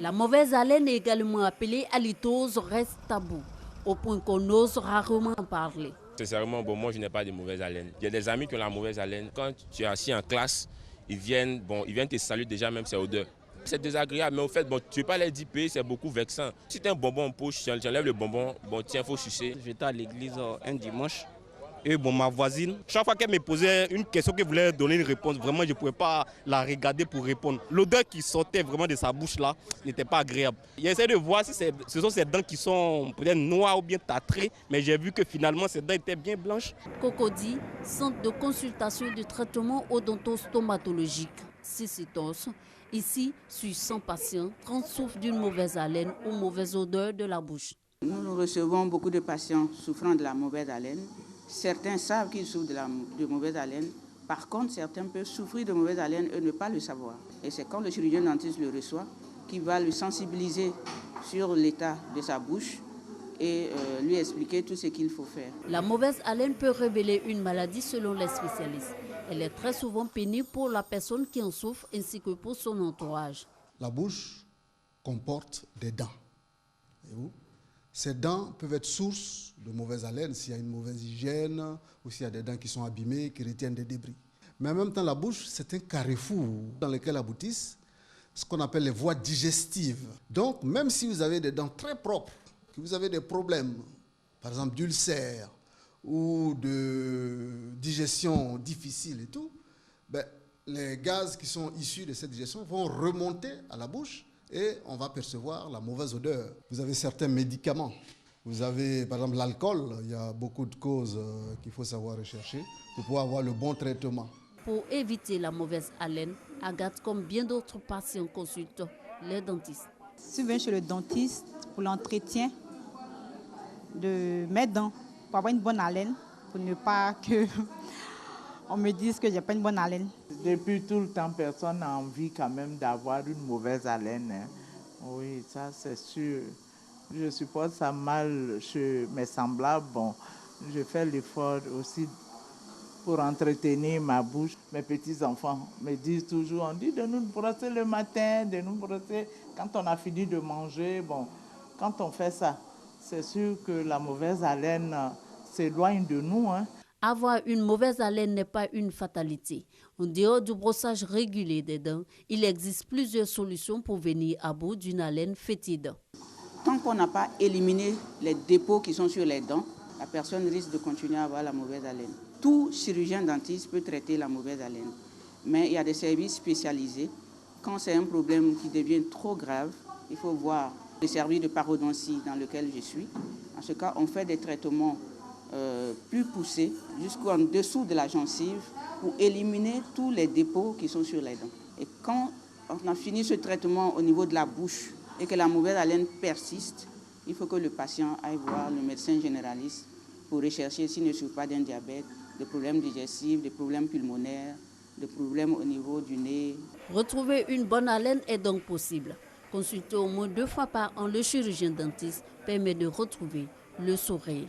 La mauvaise haleine, également appelée halitose, reste tabou, au point qu'on ose rarement en parler. Sincèrement, moi je n'ai pas de mauvaise haleine. Il y a des amis qui ont la mauvaise haleine. Quand tu es assis en classe, ils viennent te saluer déjà même ces odeurs. C'est désagréable, mais au fait, tu ne peux pas les diper, c'est beaucoup vexant. Si tu as un bonbon en poche, tu enlèves le bonbon, tiens, il faut sucer. J'étais à l'église un dimanche. Et ma voisine, chaque fois qu'elle me posait une question qu'elle voulait donner une réponse, vraiment je ne pouvais pas la regarder pour répondre. L'odeur qui sortait vraiment de sa bouche là n'était pas agréable. J'essaie de voir si ce sont ses dents qui sont peut-être noires ou bien tartrées, mais j'ai vu que finalement ses dents étaient bien blanches. Cocody, centre de consultation et de traitement odontostomatologique, Cicitos. Ici, sur 100 patients, 30 souffrent d'une mauvaise haleine ou mauvaise odeur de la bouche. Nous recevons beaucoup de patients souffrant de la mauvaise haleine. Certains savent qu'ils souffrent de mauvaise haleine. Par contre, certains peuvent souffrir de mauvaise haleine et ne pas le savoir. Et c'est quand le chirurgien dentiste le reçoit qu'il va le sensibiliser sur l'état de sa bouche et lui expliquer tout ce qu'il faut faire. La mauvaise haleine peut révéler une maladie selon les spécialistes. Elle est très souvent pénible pour la personne qui en souffre ainsi que pour son entourage. La bouche comporte des dents. Ces dents peuvent être source de mauvaise haleine s'il y a une mauvaise hygiène ou s'il y a des dents qui sont abîmées, qui retiennent des débris. Mais en même temps, la bouche, c'est un carrefour dans lequel aboutissent ce qu'on appelle les voies digestives. Donc, même si vous avez des dents très propres, que vous avez des problèmes, par exemple d'ulcères ou de digestion difficile et tout, les gaz qui sont issus de cette digestion vont remonter à la bouche et on va percevoir la mauvaise odeur. Vous avez certains médicaments. Vous avez par exemple l'alcool. Il y a beaucoup de causes qu'il faut savoir rechercher pour pouvoir avoir le bon traitement. Pour éviter la mauvaise haleine, Agathe, comme bien d'autres patients, consulte les dentistes. Je viens chez le dentiste pour l'entretien de mes dents, pour avoir une bonne haleine, pour ne pas que on me dise que j'ai pas une bonne haleine. Depuis tout le temps, personne n'a envie quand même d'avoir une mauvaise haleine. Hein. Oui, ça c'est sûr. Je supporte ça mal chez mes semblables. Bon, je fais l'effort aussi pour entretenir ma bouche. Mes petits-enfants me disent toujours, on dit de nous brosser le matin, de nous brosser quand on a fini de manger. Bon, quand on fait ça, c'est sûr que la mauvaise haleine s'éloigne de nous. Hein. Avoir une mauvaise haleine n'est pas une fatalité. En dehors du brossage régulier des dents, il existe plusieurs solutions pour venir à bout d'une haleine fétide. Tant qu'on n'a pas éliminé les dépôts qui sont sur les dents, la personne risque de continuer à avoir la mauvaise haleine. Tout chirurgien dentiste peut traiter la mauvaise haleine, mais il y a des services spécialisés. Quand c'est un problème qui devient trop grave, il faut voir le service de parodontie dans lequel je suis. En ce cas, on fait des traitements plus poussés jusqu'en dessous de la gencive pour éliminer tous les dépôts qui sont sur les dents. Et quand on a fini ce traitement au niveau de la bouche et que la mauvaise haleine persiste, il faut que le patient aille voir le médecin généraliste pour rechercher s'il ne souffre pas d'un diabète, des problèmes digestifs, des problèmes pulmonaires, des problèmes au niveau du nez. Retrouver une bonne haleine est donc possible. Consulter au moins 2 fois par an le chirurgien dentiste permet de retrouver le sourire.